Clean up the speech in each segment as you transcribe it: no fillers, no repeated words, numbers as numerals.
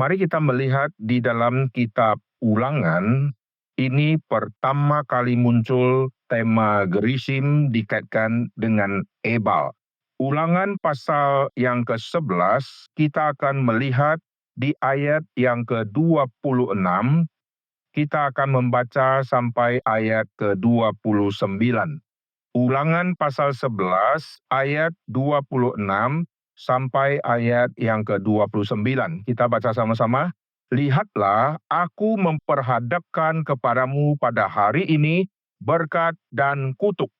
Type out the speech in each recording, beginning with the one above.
Mari kita melihat di dalam kitab Ulangan, ini pertama kali muncul tema Gerisim dikaitkan dengan Ebal. Ulangan pasal yang ke-11, kita akan melihat di ayat yang ke-26, kita akan membaca sampai ayat ke-29. Ulangan pasal 11 ayat 26 sampai ayat yang ke-29. Kita baca sama-sama. Lihatlah, aku memperhadapkan kepadamu pada hari ini berkat dan kutuk.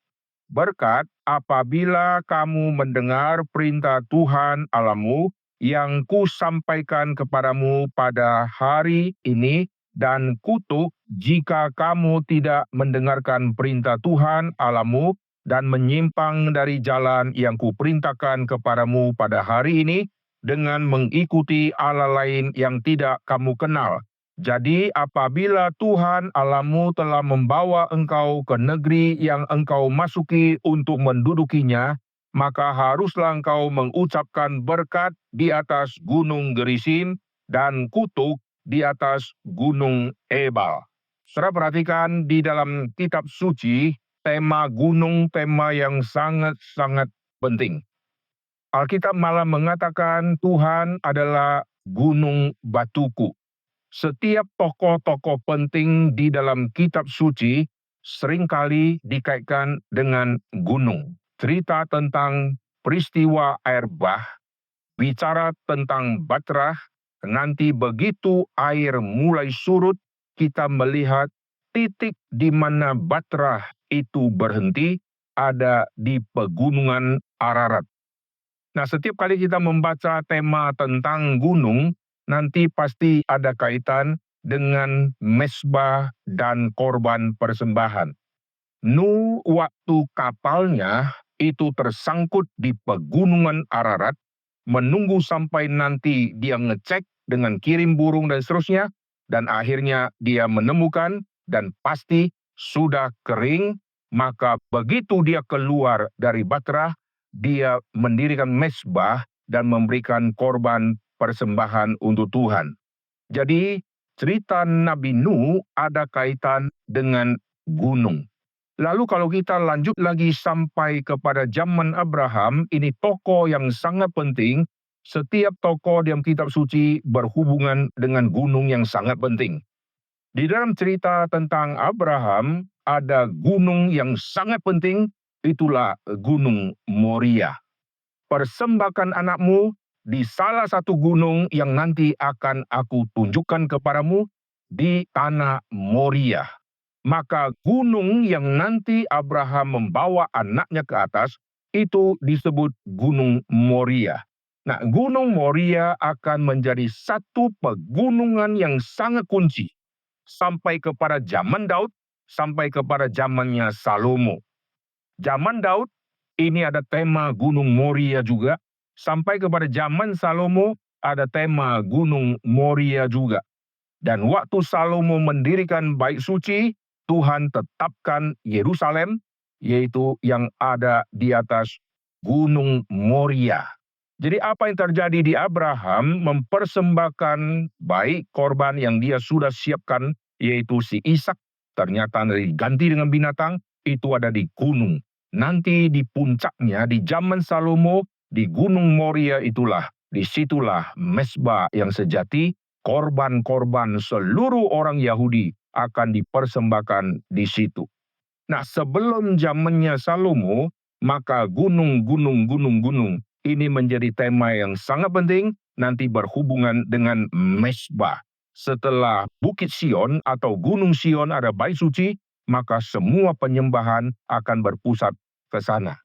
Berkat apabila kamu mendengar perintah Tuhan Allahmu yang kusampaikan kepadamu pada hari ini, dan kutuk jika kamu tidak mendengarkan perintah Tuhan Allahmu dan menyimpang dari jalan yang kuperintahkan kepadamu pada hari ini dengan mengikuti Allah lain yang tidak kamu kenal. Jadi apabila Tuhan Allahmu telah membawa engkau ke negeri yang engkau masuki untuk mendudukinya, maka haruslah engkau mengucapkan berkat di atas gunung Gerisim dan kutuk di atas gunung Ebal. Saudara perhatikan di dalam kitab suci, tema gunung tema yang sangat-sangat penting. Alkitab malah mengatakan Tuhan adalah gunung batuku. Setiap tokoh-tokoh penting di dalam kitab suci seringkali dikaitkan dengan gunung. Cerita tentang peristiwa air bah, bicara tentang Batrah, nanti begitu air mulai surut, kita melihat titik di mana Batrah itu berhenti ada di pegunungan Ararat. Nah, setiap kali kita membaca tema tentang gunung, nanti pasti ada kaitan dengan mezbah dan korban persembahan. Nuh waktu kapalnya itu tersangkut di pegunungan Ararat, menunggu sampai nanti dia ngecek dengan kirim burung dan seterusnya, dan akhirnya dia menemukan dan pasti sudah kering, maka begitu dia keluar dari Batrah, dia mendirikan mezbah dan memberikan korban persembahan untuk Tuhan. Jadi cerita Nabi Nuh ada kaitan dengan gunung. Lalu kalau kita lanjut lagi sampai kepada zaman Abraham, ini tokoh yang sangat penting. Setiap tokoh dalam kitab suci berhubungan dengan gunung yang sangat penting. Di dalam cerita tentang Abraham, ada gunung yang sangat penting, itulah Gunung Moria. Persembahkan anakmu di salah satu gunung yang nanti akan aku tunjukkan kepadamu di tanah Moria. Maka gunung yang nanti Abraham membawa anaknya ke atas, itu disebut Gunung Moria. Nah, Gunung Moria akan menjadi satu pegunungan yang sangat kunci sampai kepada zaman Daud, sampai kepada zamannya Salomo. Zaman Daud, ini ada tema Gunung Moria juga. Sampai kepada zaman Salomo, ada tema Gunung Moria juga. Dan waktu Salomo mendirikan bait suci, Tuhan tetapkan Yerusalem, yaitu yang ada di atas Gunung Moria. Jadi apa yang terjadi di Abraham mempersembahkan baik korban yang dia sudah siapkan, yaitu si Ishak, ternyata diganti dengan binatang, itu ada di gunung. Nanti di puncaknya, di zaman Salomo, di Gunung Moria itulah, disitulah mezbah yang sejati, korban-korban seluruh orang Yahudi akan dipersembahkan di situ. Nah, sebelum zamannya Salomo, maka gunung ini menjadi tema yang sangat penting, nanti berhubungan dengan mezbah. Setelah Bukit Sion atau Gunung Sion ada bait suci, maka semua penyembahan akan berpusat ke sana.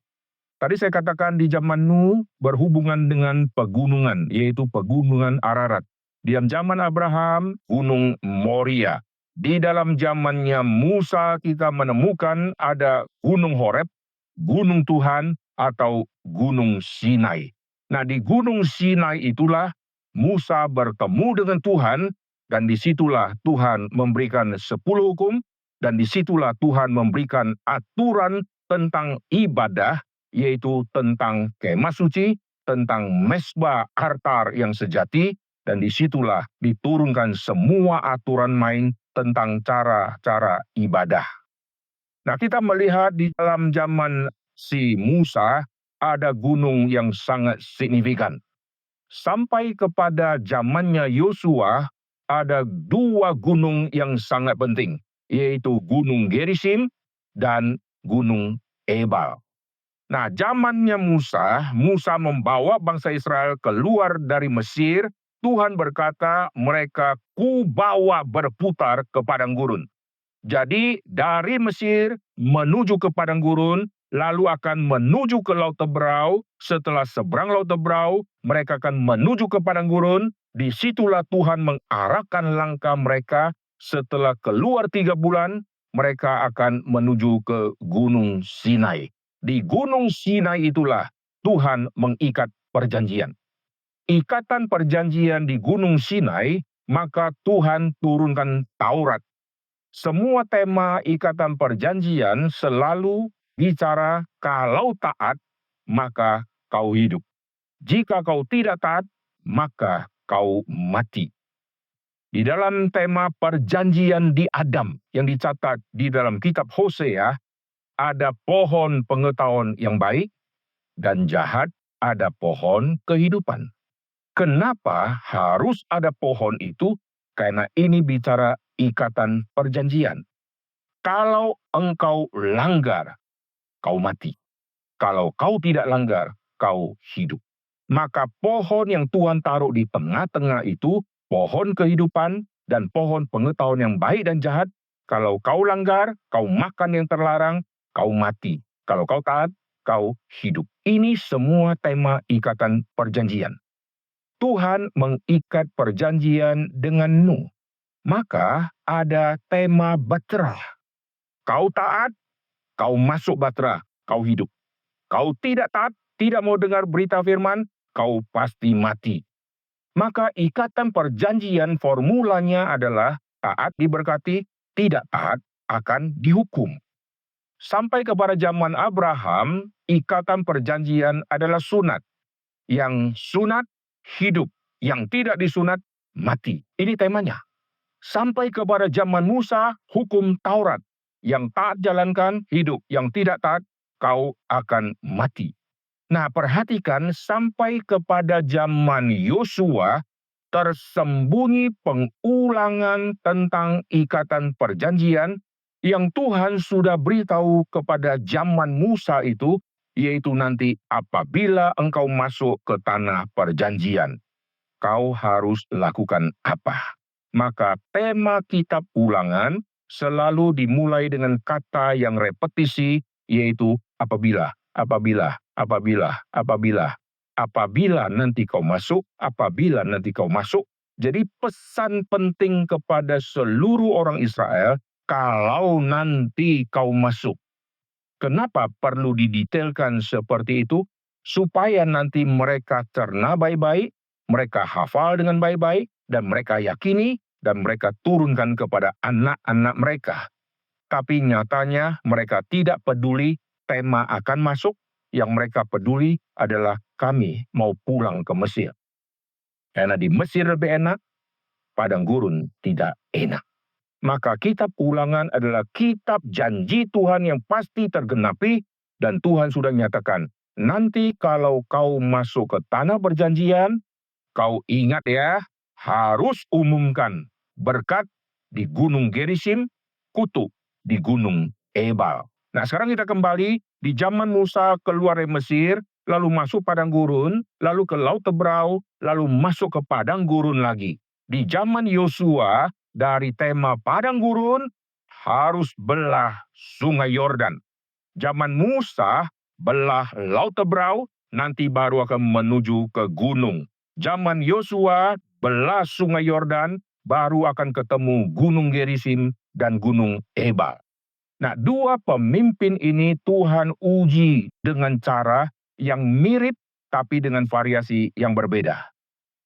Tadi saya katakan di zaman Nuh berhubungan dengan pegunungan, yaitu pegunungan Ararat. Di zaman Abraham, Gunung Moria. Di dalam zamannya Musa kita menemukan ada Gunung Horeb, Gunung Tuhan, atau Gunung Sinai. Nah, di Gunung Sinai itulah Musa bertemu dengan Tuhan, dan disitulah Tuhan memberikan 10 hukum, dan disitulah Tuhan memberikan aturan tentang ibadah, yaitu tentang kemah suci, tentang mezbah altar yang sejati, Dan disitulah diturunkan semua aturan main tentang cara-cara ibadah. Nah, kita melihat di dalam zaman si Musa ada gunung yang sangat signifikan. Sampai kepada zamannya Yosua ada dua gunung yang sangat penting, yaitu Gunung Gerizim dan Gunung Ebal. Nah, zamannya Musa membawa bangsa Israel keluar dari Mesir. Tuhan berkata, mereka kubawa berputar ke padang gurun. Jadi dari Mesir menuju ke padang gurun, lalu akan menuju ke Laut Tebrau. Setelah seberang Laut Tebrau, mereka akan menuju ke padang gurun. Disitulah Tuhan mengarahkan langkah mereka. Setelah keluar 3 bulan, mereka akan menuju ke Gunung Sinai. Di Gunung Sinai itulah Tuhan mengikat perjanjian. Ikatan perjanjian di Gunung Sinai, maka Tuhan turunkan Taurat. Semua tema ikatan perjanjian selalu bicara kalau taat, maka kau hidup. Jika kau tidak taat, maka kau mati. Di dalam tema perjanjian di Adam yang dicatat di dalam kitab Hosea, ada pohon pengetahuan yang baik dan jahat, ada pohon kehidupan. Kenapa harus ada pohon itu? Karena ini bicara ikatan perjanjian. Kalau engkau langgar, kau mati. Kalau kau tidak langgar, kau hidup. Maka pohon yang Tuhan taruh di tengah-tengah itu, pohon kehidupan dan pohon pengetahuan yang baik dan jahat. Kalau kau langgar, kau makan yang terlarang, kau mati. Kalau kau taat, kau hidup. Ini semua tema ikatan perjanjian. Tuhan mengikat perjanjian dengan Nuh. Maka ada tema Batra. Kau taat, kau masuk Batra, kau hidup. Kau tidak taat, tidak mau dengar berita firman, kau pasti mati. Maka ikatan perjanjian formulanya adalah taat diberkati, tidak taat akan dihukum. Sampai kepada zaman Abraham, ikatan perjanjian adalah sunat. Yang sunat hidup, yang tidak disunat mati. Ini temanya. Sampai kepada zaman Musa, hukum Taurat. Yang taat jalankan hidup, yang tidak taat kau akan mati. Nah, perhatikan sampai kepada zaman Yosua tersembunyi pengulangan tentang ikatan perjanjian yang Tuhan sudah beritahu kepada zaman Musa itu, yaitu nanti apabila engkau masuk ke tanah perjanjian, kau harus lakukan apa? Maka tema kitab Ulangan selalu dimulai dengan kata yang repetisi, yaitu apabila, apabila, apabila, apabila. Apabila nanti kau masuk, apabila nanti kau masuk. Jadi pesan penting kepada seluruh orang Israel, kalau nanti kau masuk. Kenapa perlu didetailkan seperti itu? Supaya nanti mereka cerna baik-baik, mereka hafal dengan baik-baik, dan mereka yakini, dan mereka turunkan kepada anak-anak mereka. Tapi nyatanya mereka tidak peduli tema akan masuk, yang mereka peduli adalah kami mau pulang ke Mesir. Karena di Mesir lebih enak, padang gurun tidak enak. Maka kitab Ulangan adalah kitab janji Tuhan yang pasti tergenapi, dan Tuhan sudah nyatakan, nanti kalau kau masuk ke tanah perjanjian, kau ingat ya, harus umumkan berkat di Gunung Gerizim, kutuk di Gunung Ebal. Nah, sekarang kita kembali di zaman Musa keluar dari Mesir, lalu masuk padang gurun, lalu ke Laut Tebrau, lalu masuk ke padang gurun lagi. Di zaman Yosua, dari tema padang gurun harus belah Sungai Yordan. Zaman Musa belah Laut Tebrau, nanti baru akan menuju ke gunung. Zaman Yosua belah Sungai Yordan, baru akan ketemu Gunung Gerizim dan Gunung Ebal. Nah, dua pemimpin ini Tuhan uji dengan cara yang mirip tapi dengan variasi yang berbeda.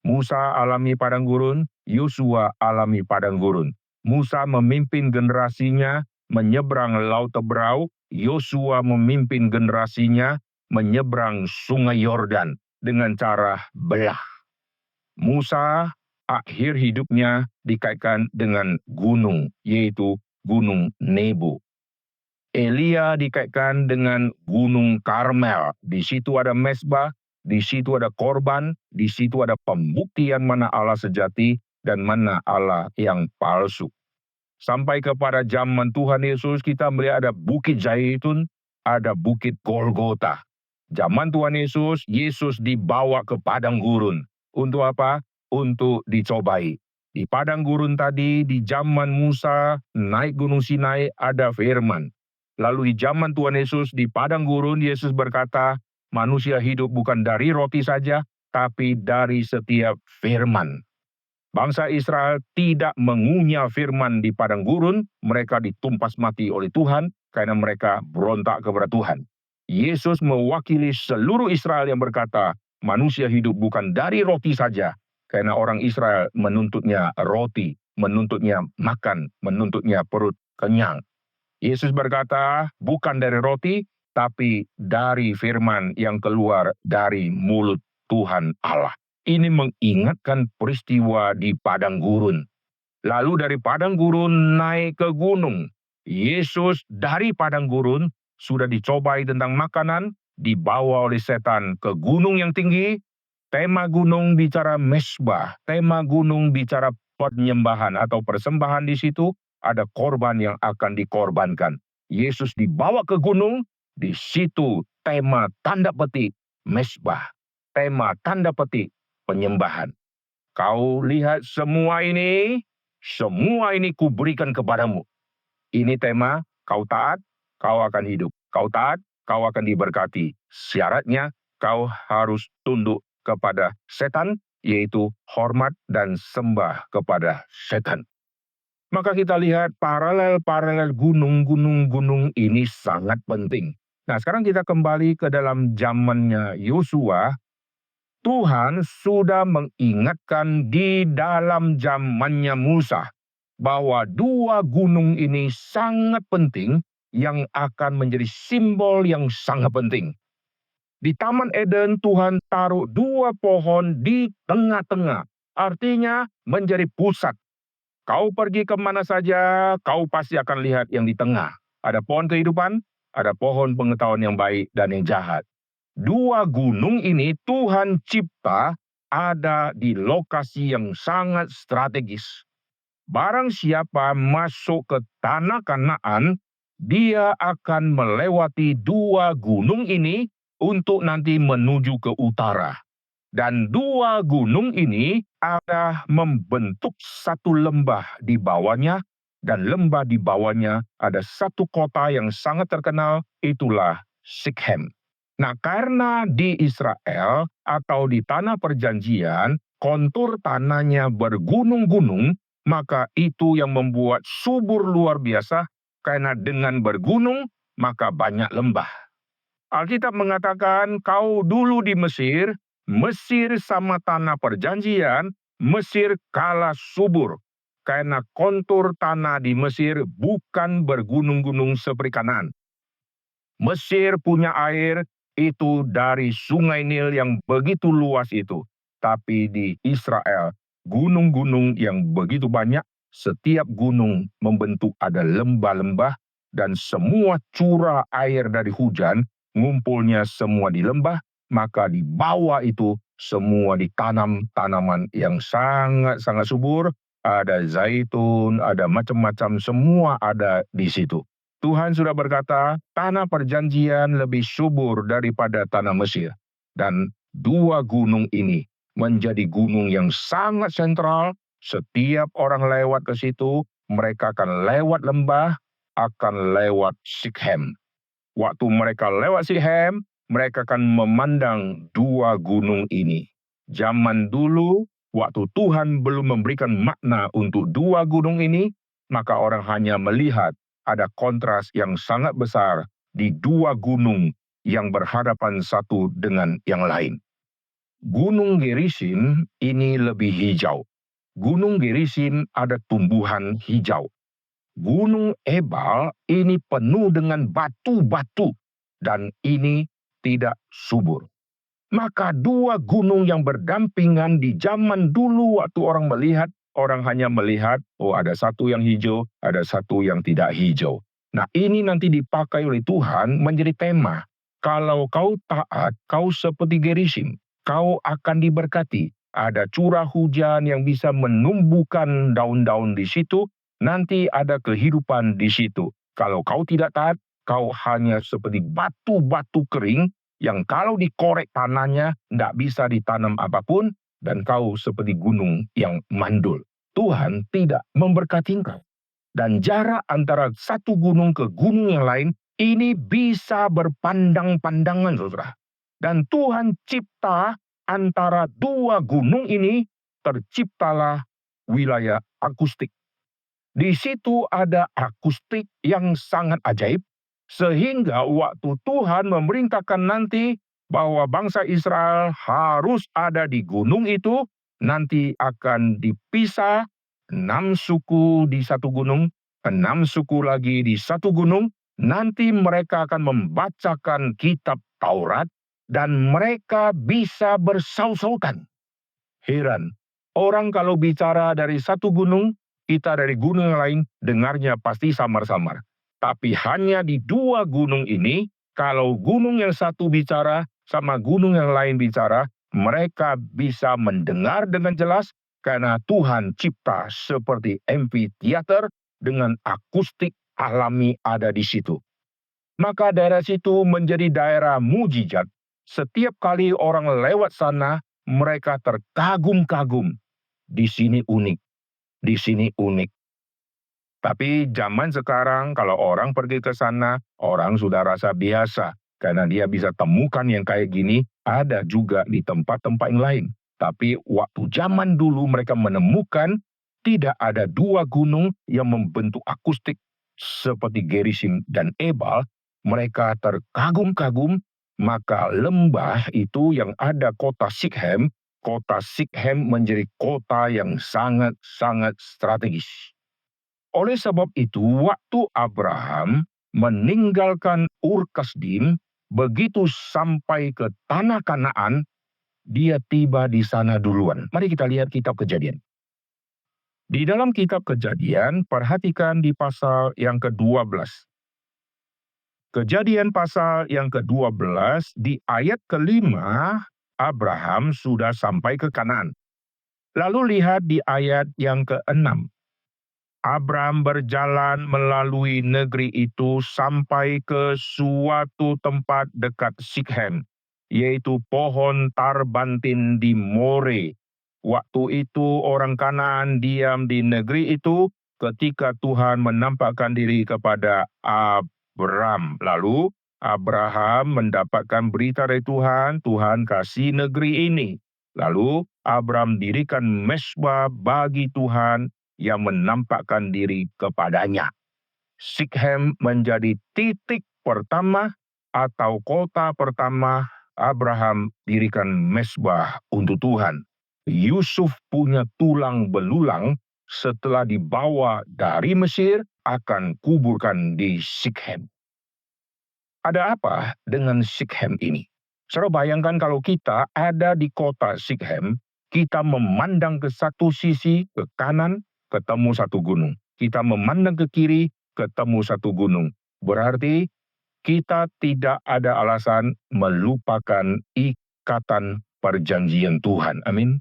Musa alami padang gurun, Yosua alami padang gurun. Musa memimpin generasinya menyeberang Laut Tebrau, Yosua memimpin generasinya menyeberang Sungai Yordan dengan cara belah. Musa akhir hidupnya dikaitkan dengan gunung, yaitu Gunung Nebo. Elia dikaitkan dengan Gunung Karmel. Di situ ada mezbah, di situ ada korban, di situ ada pembuktian mana Allah sejati dan mana Allah yang palsu. Sampai kepada zaman Tuhan Yesus kita melihat ada Bukit Zaitun, ada Bukit Golgota. Zaman Tuhan Yesus, Yesus dibawa ke padang gurun. Untuk apa? Untuk dicobai. Di padang gurun tadi, di zaman Musa, naik Gunung Sinai, ada firman. Lalu di zaman Tuhan Yesus, di padang gurun, Yesus berkata, manusia hidup bukan dari roti saja, tapi dari setiap firman. Bangsa Israel tidak mengunyah firman di padang gurun, mereka ditumpas mati oleh Tuhan karena mereka berontak kepada Tuhan. Yesus mewakili seluruh Israel yang berkata, manusia hidup bukan dari roti saja, karena orang Israel menuntutnya roti, menuntutnya makan, menuntutnya perut kenyang. Yesus berkata, bukan dari roti, tapi dari firman yang keluar dari mulut Tuhan Allah. Ini mengingatkan peristiwa di padang gurun. Lalu dari padang gurun naik ke gunung. Yesus dari padang gurun sudah dicobai tentang makanan, dibawa oleh setan ke gunung yang tinggi. Tema gunung bicara mezbah, tema gunung bicara penyembahan atau persembahan di situ, ada korban yang akan dikorbankan. Yesus dibawa ke gunung, di situ tema tanda petik mezbah, tema tanda petik penyembahan. Kau lihat semua ini kuberikan kepadamu. Ini tema, kau taat, kau akan hidup. Kau taat, kau akan diberkati. Syaratnya, kau harus tunduk kepada setan, yaitu hormat dan sembah kepada setan. Maka kita lihat paralel gunung ini sangat penting. Nah, sekarang kita kembali ke dalam zamannya Yosua. Tuhan sudah mengingatkan di dalam zamannya Musa bahwa dua gunung ini sangat penting yang akan menjadi simbol yang sangat penting. Di Taman Eden Tuhan taruh dua pohon di tengah-tengah, artinya menjadi pusat. Kau pergi kemana saja, kau pasti akan lihat yang di tengah. Ada pohon kehidupan, ada pohon pengetahuan yang baik dan yang jahat. Dua gunung ini Tuhan cipta ada di lokasi yang sangat strategis. Barang siapa masuk ke tanah Kanaan, dia akan melewati dua gunung ini untuk nanti menuju ke utara. Dan dua gunung ini ada membentuk satu lembah di bawahnya, dan lembah di bawahnya ada satu kota yang sangat terkenal, itulah Sikhem. Nah, karena di Israel atau di tanah perjanjian, kontur tanahnya bergunung-gunung, maka itu yang membuat subur luar biasa, karena dengan bergunung, maka banyak lembah. Alkitab mengatakan, kau dulu di Mesir, Mesir sama tanah perjanjian, Mesir kalah subur. Karena kontur tanah di Mesir bukan bergunung-gunung seperti Kanaan. Mesir punya air itu dari sungai Nil yang begitu luas itu. Tapi di Israel, gunung-gunung yang begitu banyak, setiap gunung membentuk ada lembah-lembah, dan semua curah air dari hujan ngumpulnya semua di lembah, maka di bawah itu semua ditanam tanaman yang sangat-sangat subur, ada zaitun, ada macam-macam, semua ada di situ. Tuhan sudah berkata, tanah perjanjian lebih subur daripada tanah Mesir. Dan dua gunung ini menjadi gunung yang sangat sentral. Setiap orang lewat ke situ, mereka akan lewat lembah, akan lewat Sikhem. Waktu mereka lewat Sikhem, mereka akan memandang dua gunung ini. Zaman dulu, waktu Tuhan belum memberikan makna untuk dua gunung ini, maka orang hanya melihat ada kontras yang sangat besar di dua gunung yang berhadapan satu dengan yang lain. Gunung Gerisim ini lebih hijau. Gunung Gerisim ada tumbuhan hijau. Gunung Ebal ini penuh dengan batu-batu dan ini tidak subur. Maka dua gunung yang berdampingan di zaman dulu waktu orang melihat, orang hanya melihat, oh ada satu yang hijau, ada satu yang tidak hijau. Nah ini nanti dipakai oleh Tuhan menjadi tema. Kalau kau taat, kau seperti Gerisim, kau akan diberkati. Ada curah hujan yang bisa menumbuhkan daun-daun di situ, nanti ada kehidupan di situ. Kalau kau tidak taat, kau hanya seperti batu-batu kering yang kalau dikorek tanahnya tidak bisa ditanam apapun, dan kau seperti gunung yang mandul. Tuhan tidak memberkati engkau. Dan jarak antara satu gunung ke gunung yang lain, ini bisa berpandang-pandangan, saudara. Dan Tuhan cipta antara dua gunung ini, terciptalah wilayah akustik. Di situ ada akustik yang sangat ajaib, sehingga waktu Tuhan memerintahkan nanti bahwa bangsa Israel harus ada di gunung itu, nanti akan dipisah 6 suku di satu gunung, 6 suku lagi di satu gunung, nanti mereka akan membacakan kitab Taurat, dan mereka bisa bersau-sautan. Heran, orang kalau bicara dari satu gunung, kita dari gunung yang lain, dengarnya pasti samar-samar. Tapi hanya di dua gunung ini, kalau gunung yang satu bicara sama gunung yang lain bicara, mereka bisa mendengar dengan jelas karena Tuhan cipta seperti amphitheater dengan akustik alami ada di situ. Maka daerah situ menjadi daerah mujizat. Setiap kali orang lewat sana, mereka terkagum-kagum. Di sini unik, di sini unik. Tapi zaman sekarang kalau orang pergi ke sana, orang sudah rasa biasa. Karena dia bisa temukan yang kayak gini, ada juga di tempat-tempat yang lain. Tapi waktu zaman dulu mereka menemukan tidak ada dua gunung yang membentuk akustik seperti Gerisim dan Ebal, mereka terkagum-kagum, maka lembah itu yang ada kota Sikhem menjadi kota yang sangat-sangat strategis. Oleh sebab itu, waktu Abraham meninggalkan Ur Kasdim, begitu sampai ke tanah Kanaan, dia tiba di sana duluan. Mari kita lihat kitab Kejadian. Di dalam kitab Kejadian, perhatikan di pasal yang ke-12. Kejadian pasal yang ke-12, di ayat ke-5, Abraham sudah sampai ke Kanaan. Lalu lihat di ayat yang ke-6. Abraham berjalan melalui negeri itu sampai ke suatu tempat dekat Sikhem, yaitu pohon tarbantin di More. Waktu itu orang Kanaan diam di negeri itu ketika Tuhan menampakkan diri kepada Abraham. Lalu Abraham mendapatkan berita dari Tuhan, Tuhan kasih negeri ini. Lalu Abraham dirikan mezbah bagi Tuhan yang menampakkan diri kepadanya. Sikhem menjadi titik pertama atau kota pertama Abraham dirikan mezbah untuk Tuhan. Yusuf punya tulang belulang setelah dibawa dari Mesir akan kuburkan di Sikhem. Ada apa dengan Sikhem ini? Saudara bayangkan kalau kita ada di kota Sikhem, kita memandang ke satu sisi, ke kanan, ketemu satu gunung. Kita memandang ke kiri, ketemu satu gunung. Berarti kita tidak ada alasan melupakan ikatan perjanjian Tuhan. Amin.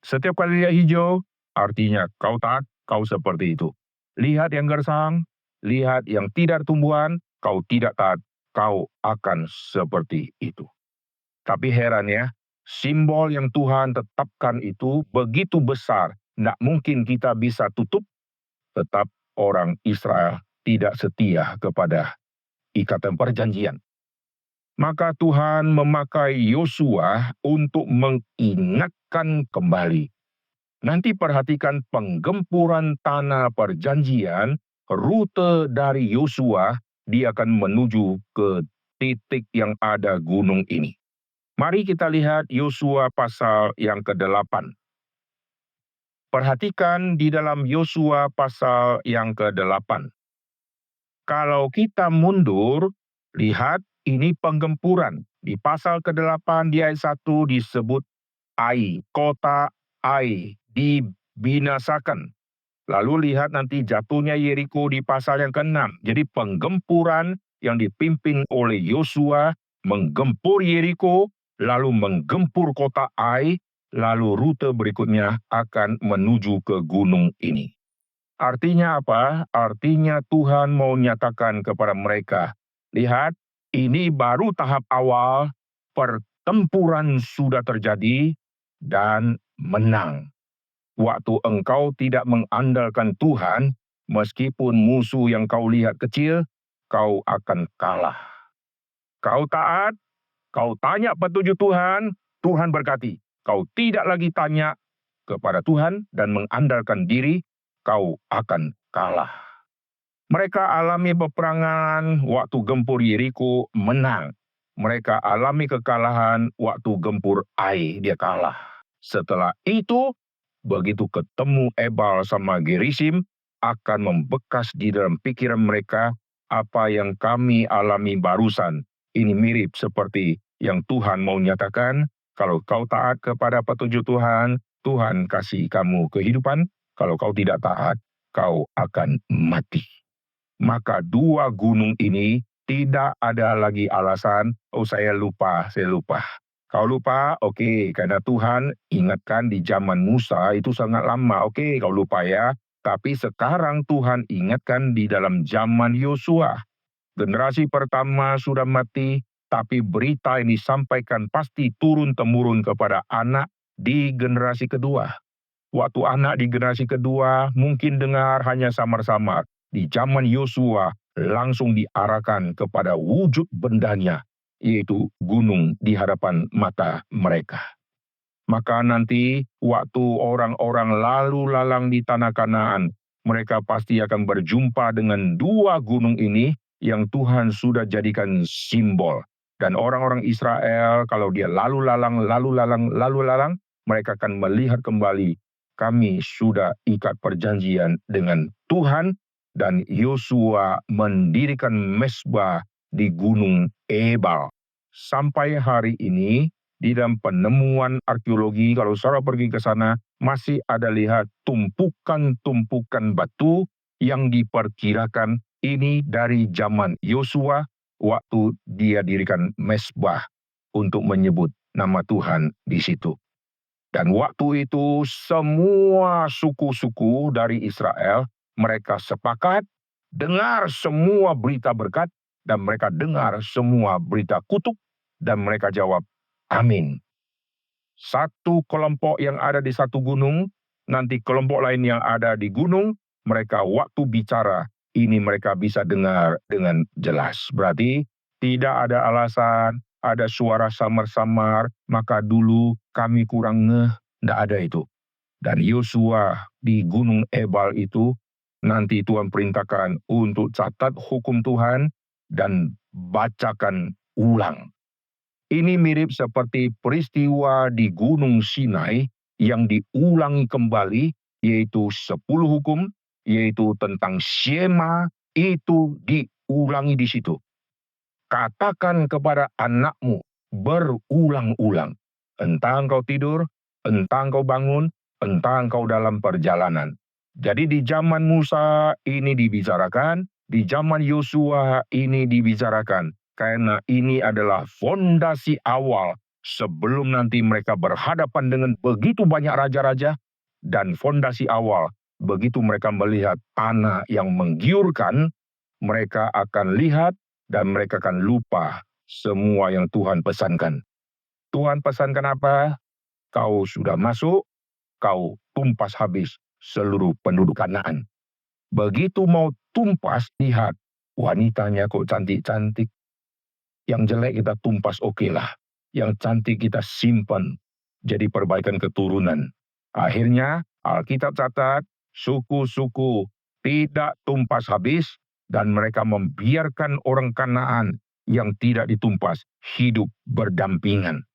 Setiap kali lihat hijau, artinya kau taat, kau seperti itu. Lihat yang gersang, lihat yang tidak tumbuhan, kau tidak taat, kau akan seperti itu. Tapi heran ya, simbol yang Tuhan tetapkan itu begitu besar, tidak mungkin kita bisa tutup, tetap orang Israel tidak setia kepada ikatan perjanjian. Maka Tuhan memakai Yosua untuk mengingatkan kembali. Nanti perhatikan penggempuran tanah perjanjian, rute dari Yosua, dia akan menuju ke titik yang ada gunung ini. Mari kita lihat Yosua pasal yang ke-8. Perhatikan di dalam Yosua pasal yang ke-8. Kalau kita mundur, lihat ini penggempuran. Di pasal ke-8 di ayat 1 disebut Ai, kota Ai dibinasakan. Lalu lihat nanti jatuhnya Yeriko di pasal yang ke-6. Jadi penggempuran yang dipimpin oleh Yosua menggempur Yeriko, lalu menggempur kota Ai, lalu rute berikutnya akan menuju ke gunung ini. Artinya apa? Artinya Tuhan mau nyatakan kepada mereka, lihat, ini baru tahap awal, pertempuran sudah terjadi dan menang. Waktu engkau tidak mengandalkan Tuhan, meskipun musuh yang kau lihat kecil, kau akan kalah. Kau taat, kau tanya petunjuk Tuhan, Tuhan berkati. Kau tidak lagi tanya kepada Tuhan dan mengandalkan diri, kau akan kalah. Mereka alami peperangan waktu gempur Yeriko, menang. Mereka alami kekalahan waktu gempur Ai, dia kalah. Setelah itu, begitu ketemu Ebal sama Gerisim, akan membekas di dalam pikiran mereka apa yang kami alami barusan. Ini mirip seperti yang Tuhan mau nyatakan, kalau kau taat kepada petunjuk Tuhan, Tuhan kasih kamu kehidupan. Kalau kau tidak taat, kau akan mati. Maka dua gunung ini tidak ada lagi alasan, oh saya lupa. Kau lupa, oke, karena Tuhan ingatkan di zaman Musa itu sangat lama, oke, kau lupa ya. Tapi sekarang Tuhan ingatkan di dalam zaman Yosua. Generasi pertama sudah mati, tapi berita ini disampaikan pasti turun-temurun kepada anak di generasi kedua. Waktu anak di generasi kedua mungkin dengar hanya samar-samar. Di zaman Yosua langsung diarahkan kepada wujud bendanya, yaitu gunung di hadapan mata mereka. Maka nanti waktu orang-orang lalu lalang di tanah Kanaan, mereka pasti akan berjumpa dengan dua gunung ini yang Tuhan sudah jadikan simbol. Dan orang-orang Israel kalau dia lalu lalang, mereka akan melihat kembali, kami sudah ikat perjanjian dengan Tuhan, dan Yosua mendirikan mezbah di Gunung Ebal. Sampai hari ini, di dalam penemuan arkeologi, kalau saudara pergi ke sana, masih ada lihat tumpukan-tumpukan batu yang diperkirakan ini dari zaman Yosua waktu dia dirikan mezbah untuk menyebut nama Tuhan di situ. Dan waktu itu semua suku-suku dari Israel, mereka sepakat dengar semua berita berkat, dan mereka dengar semua berita kutuk, dan mereka jawab, amin. Satu kelompok yang ada di satu gunung, nanti kelompok lain yang ada di gunung, mereka waktu bicara, ini mereka bisa dengar dengan jelas. Berarti tidak ada alasan, ada suara samar-samar, maka dulu kami kurang ngeh, tidak ada itu. Dan Yosua di Gunung Ebal itu, nanti Tuhan perintahkan untuk catat hukum Tuhan dan bacakan ulang. Ini mirip seperti peristiwa di Gunung Sinai yang diulangi kembali, yaitu 10 hukum, yaitu tentang Shema, itu diulangi di situ. Katakan kepada anakmu berulang-ulang, entah engkau tidur, entah engkau bangun, entah engkau dalam perjalanan. Jadi di zaman Musa ini dibicarakan, di zaman Yosua ini dibicarakan, karena ini adalah fondasi awal sebelum nanti mereka berhadapan dengan begitu banyak raja-raja, dan fondasi awal begitu mereka melihat tanah yang menggiurkan, mereka akan lihat dan mereka akan lupa semua yang Tuhan pesankan. Tuhan pesankan apa? Kau sudah masuk, kau tumpas habis seluruh penduduk Kanaan. Begitu mau tumpas, lihat, wanitanya kok cantik-cantik. Yang jelek kita tumpas, oke lah. Yang cantik kita simpan, jadi perbaikan keturunan. Akhirnya, Alkitab catat, suku-suku tidak tumpas habis, dan mereka membiarkan orang Kanaan yang tidak ditumpas hidup berdampingan.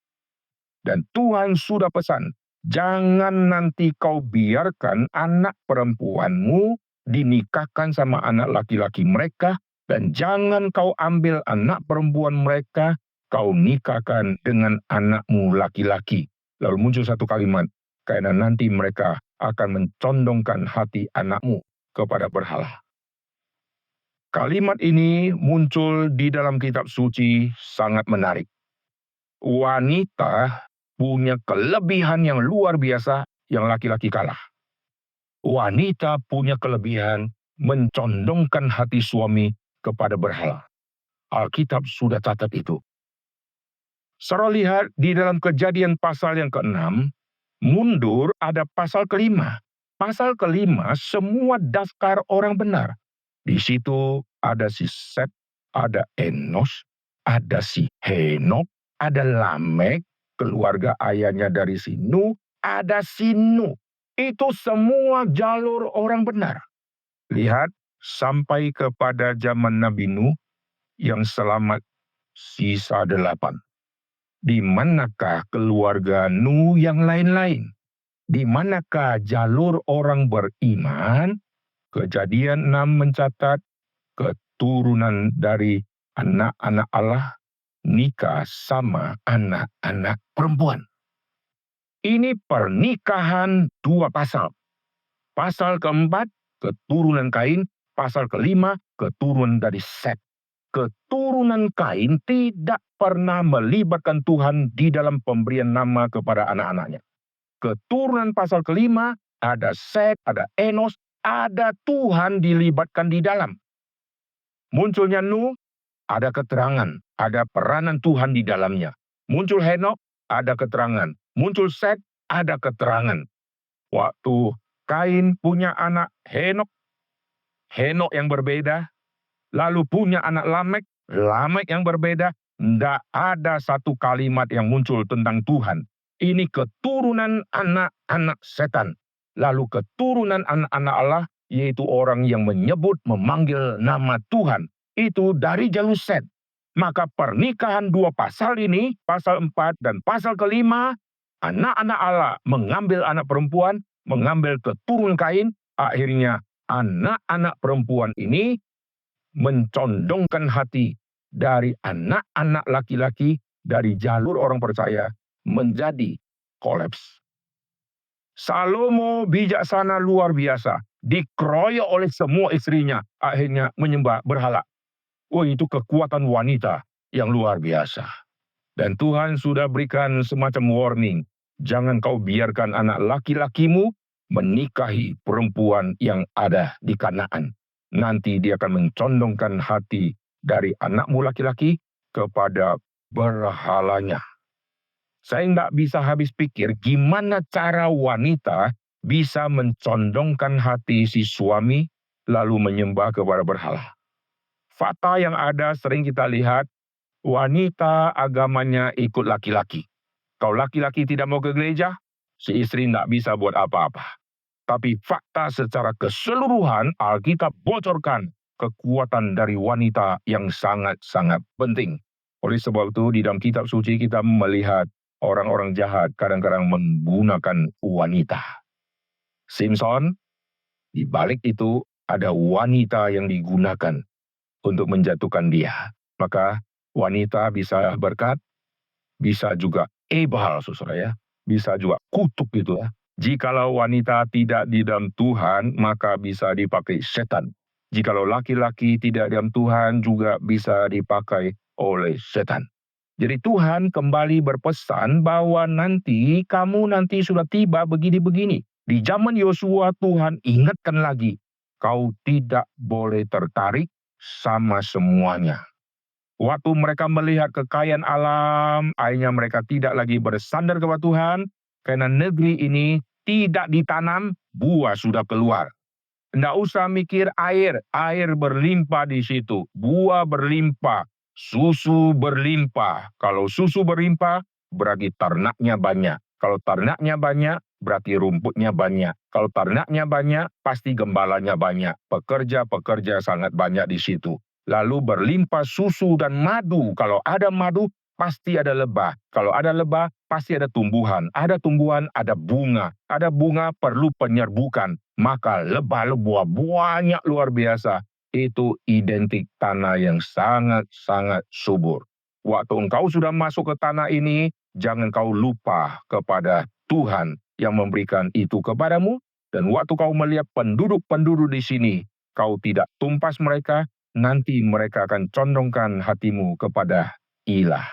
Dan Tuhan sudah pesan, jangan nanti kau biarkan anak perempuanmu dinikahkan sama anak laki-laki mereka, dan jangan kau ambil anak perempuan mereka kau nikahkan dengan anakmu laki-laki. Lalu muncul satu kalimat, karena nanti mereka akan mencondongkan hati anakmu kepada berhala. Kalimat ini muncul di dalam kitab suci sangat menarik. Wanita punya kelebihan yang luar biasa yang laki-laki kalah. Wanita punya kelebihan mencondongkan hati suami kepada berhala. Alkitab sudah catat itu. Saudara lihat di dalam Kejadian pasal yang ke-6, mundur ada pasal ke-5. Pasal ke-5 semua daftar orang benar. Di situ ada si Set, ada Enos, ada si Henok, ada Lamek, keluarga ayahnya dari si Nuh, ada si Nuh. Itu semua jalur orang benar. Lihat, sampai kepada zaman Nabi Nuh yang selamat sisa 8. Di manakah keluarga Nuh yang lain-lain? Di manakah jalur orang beriman? Kejadian 6 mencatat keturunan dari anak-anak Allah nikah sama anak-anak perempuan. Ini pernikahan 2 pasal. Pasal ke-4, keturunan Kain. Pasal ke-5, keturunan dari Set. Keturunan Kain tidak pernah melibatkan Tuhan di dalam pemberian nama kepada anak-anaknya. Keturunan pasal ke-5, ada Set, ada Enos, ada Tuhan dilibatkan di dalam. Munculnya Nuh, ada keterangan, ada peranan Tuhan di dalamnya. Muncul Henok, ada keterangan. Muncul Set, ada keterangan. Waktu Kain punya anak Henok yang berbeda. Lalu punya anak Lamek yang berbeda. Tidak ada satu kalimat yang muncul tentang Tuhan. Ini keturunan anak-anak setan. Lalu keturunan anak-anak Allah, yaitu orang yang menyebut, memanggil nama Tuhan. Itu dari jalur Set. Maka pernikahan 2 pasal ini, pasal 4 dan pasal ke-5, anak-anak Allah mengambil anak perempuan, mengambil keturunan Kain, akhirnya anak-anak perempuan ini mencondongkan hati dari anak-anak laki-laki dari jalur orang percaya menjadi kolaps. Salomo bijaksana luar biasa, dikeroyok oleh semua istrinya, akhirnya menyembah berhala. Itu kekuatan wanita yang luar biasa. Dan Tuhan sudah berikan semacam warning, jangan kau biarkan anak laki-lakimu menikahi perempuan yang ada di Kanaan. Nanti dia akan mencondongkan hati dari anakmu laki-laki kepada berhalanya. Saya tidak bisa habis pikir gimana cara wanita bisa mencondongkan hati si suami lalu menyembah kepada berhala. Fakta yang ada sering kita lihat, wanita agamanya ikut laki-laki. Kalau laki-laki tidak mau ke gereja, si istri tidak bisa buat apa-apa. Tapi fakta secara keseluruhan Alkitab bocorkan kekuatan dari wanita yang sangat-sangat penting. Oleh sebab itu di dalam kitab suci kita melihat orang-orang jahat kadang-kadang menggunakan wanita. Simpson, di balik itu ada wanita yang digunakan untuk menjatuhkan dia. Maka wanita bisa berkat, bisa juga ebal, saudara ya. Bisa juga kutuk gitu ya. Jikalau wanita tidak di dalam Tuhan, maka bisa dipakai setan. Jikalau laki-laki tidak di dalam Tuhan, juga bisa dipakai oleh setan. Jadi Tuhan kembali berpesan bahwa kamu nanti sudah tiba begini-begini. Di zaman Yosua Tuhan ingatkan lagi, kau tidak boleh tertarik sama semuanya. Waktu mereka melihat kekayaan alam, akhirnya mereka tidak lagi bersandar kepada Tuhan, karena negeri ini tidak ditanam, buah sudah keluar. Tidak usah mikir air berlimpah di situ, buah berlimpah, susu berlimpah. Kalau susu berlimpah, berarti ternaknya banyak. Kalau ternaknya banyak, berarti rumputnya banyak. Kalau ternaknya banyak, pasti gembalanya banyak. Pekerja-pekerja sangat banyak di situ. Lalu berlimpah susu dan madu. Kalau ada madu, pasti ada lebah. Kalau ada lebah, pasti ada tumbuhan. Ada tumbuhan, ada bunga. Ada bunga perlu penyerbukan. Maka lebah-lebah banyak luar biasa. Itu identik tanah yang sangat-sangat subur. Waktu engkau sudah masuk ke tanah ini, jangan kau lupa kepada Tuhan yang memberikan itu kepadamu. Dan waktu kau melihat penduduk-penduduk di sini, kau tidak tumpas mereka, nanti mereka akan condongkan hatimu kepada ilah.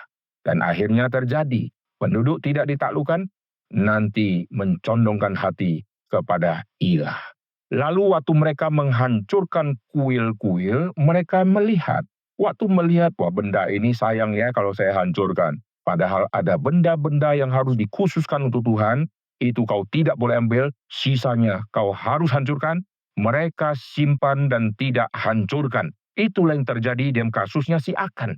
Dan akhirnya terjadi, penduduk tidak ditaklukkan, nanti mencondongkan hati kepada ilah. Lalu waktu mereka menghancurkan kuil-kuil, mereka melihat. Waktu melihat, wah benda ini sayang ya kalau saya hancurkan. Padahal ada benda-benda yang harus dikhususkan untuk Tuhan, itu kau tidak boleh ambil, sisanya kau harus hancurkan. Mereka simpan dan tidak hancurkan. Itulah yang terjadi dalam kasusnya si Akan.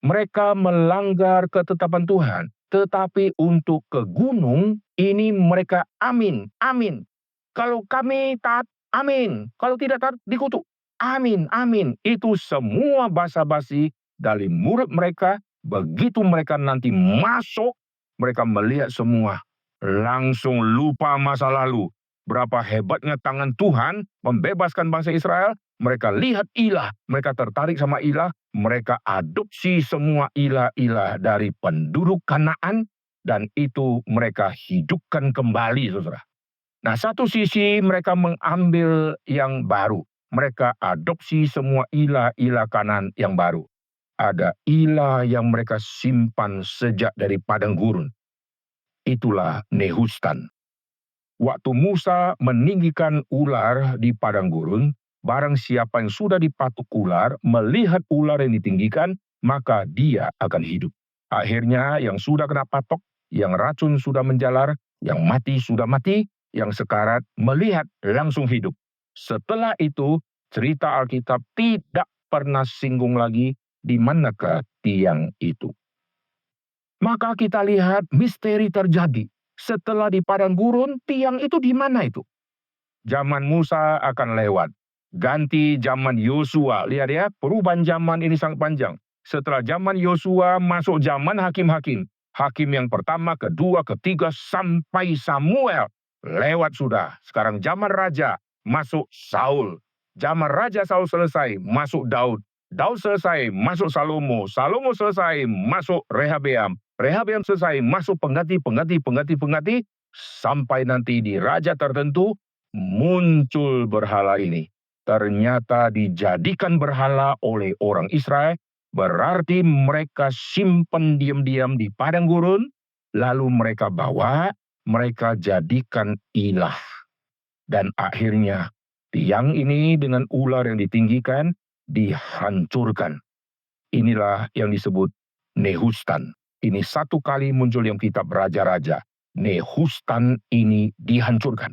Mereka melanggar ketetapan Tuhan, tetapi untuk ke gunung, ini mereka amin, amin. Kalau kami taat, amin. Kalau tidak taat, dikutuk. Amin, amin. Itu semua basa-basi dari murid mereka. Begitu mereka nanti masuk, mereka melihat semua. Langsung lupa masa lalu. Berapa hebatnya tangan Tuhan membebaskan bangsa Israel. Mereka lihat ilah, mereka tertarik sama ilah. Mereka adopsi semua ilah-ilah dari penduduk Kanaan. Dan itu mereka hidupkan kembali, saudara. Nah, satu sisi mereka mengambil yang baru. Mereka adopsi semua ilah-ilah Kanaan yang baru. Ada ilah yang mereka simpan sejak dari padang gurun. Itulah Nehustan. Waktu Musa meninggikan ular di padang gurun, barang siapa yang sudah dipatuk ular, melihat ular yang ditinggikan, maka dia akan hidup. Akhirnya yang sudah kena patok, yang racun sudah menjalar, yang mati sudah mati, yang sekarat melihat langsung hidup. Setelah itu, cerita Alkitab tidak pernah singgung lagi di manakah tiang itu. Maka kita lihat misteri terjadi. Setelah di padang gurun, tiang itu di mana itu? Zaman Musa akan lewat. Ganti zaman Yosua. Lihat ya, perubahan zaman ini sangat panjang. Setelah zaman Yosua, masuk zaman hakim-hakim. Hakim yang pertama, kedua, ketiga, sampai Samuel. Lewat sudah. Sekarang zaman raja, masuk Saul. Zaman raja Saul selesai, masuk Daud. Daud selesai, masuk Salomo. Salomo selesai, masuk Rehabeam. Rehabeam selesai, masuk pengganti, sampai nanti di raja tertentu, muncul berhala ini. Ternyata dijadikan berhala oleh orang Israel, berarti mereka simpan diam-diam di padang gurun, lalu mereka bawa, mereka jadikan ilah. Dan akhirnya tiang ini dengan ular yang ditinggikan, dihancurkan. Inilah yang disebut Nehustan. Ini satu kali muncul yang kitab Raja-Raja. Nehustan ini dihancurkan.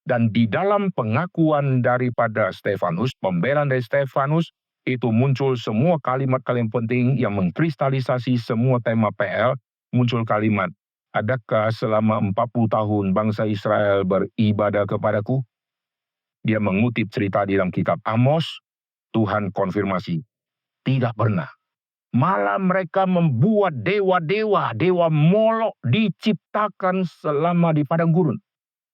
Dan di dalam pengakuan daripada Stefanus, pembelaan dari Stefanus, itu muncul semua kalimat-kalimat penting yang mengkristalisasi semua tema PL, muncul kalimat, adakah selama 40 tahun bangsa Israel beribadah kepadaku? Dia mengutip cerita di dalam kitab Amos, Tuhan konfirmasi, tidak pernah. Malah mereka membuat dewa-dewa, dewa Molok diciptakan selama di padang gurun.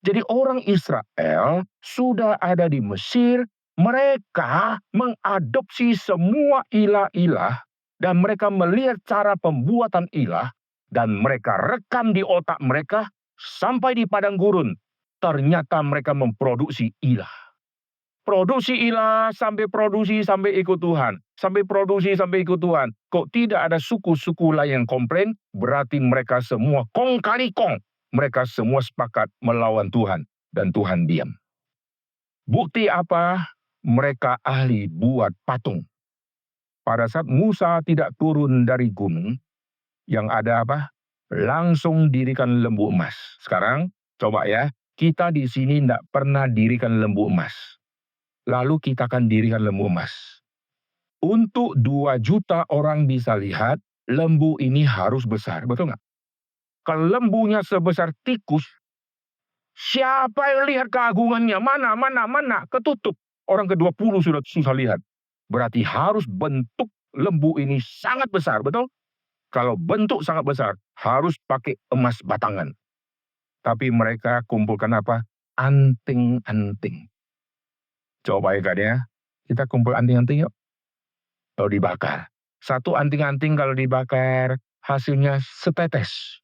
Jadi orang Israel sudah ada di Mesir, mereka mengadopsi semua ilah-ilah dan mereka melihat cara pembuatan ilah dan mereka rekam di otak mereka sampai di padang gurun. Ternyata mereka memproduksi ilah. Produksi ilah sampai ikut Tuhan. Sampai produksi sampai ikut Tuhan. Kok tidak ada suku-suku lain yang komplain, berarti mereka semua kong kali kong. Mereka semua sepakat melawan Tuhan. Dan Tuhan diam. Bukti apa? Mereka ahli buat patung. Pada saat Musa tidak turun dari gunung, yang ada apa? Langsung dirikan lembu emas. Sekarang, coba ya, kita di sini tidak pernah dirikan lembu emas. Lalu kita akan dirikan lembu emas. Untuk 2 juta orang bisa lihat, lembu ini harus besar, betul nggak? Kalau lembunya sebesar tikus, siapa yang lihat keagungannya? Mana, ketutup. Orang ke-20 sudah susah lihat. Berarti harus bentuk lembu ini sangat besar, betul? Kalau bentuk sangat besar, harus pakai emas batangan. Tapi mereka kumpulkan apa? Anting-anting. Coba ya, kita kumpul anting-anting yuk. Lalu dibakar. Satu anting-anting kalau dibakar, hasilnya setetes.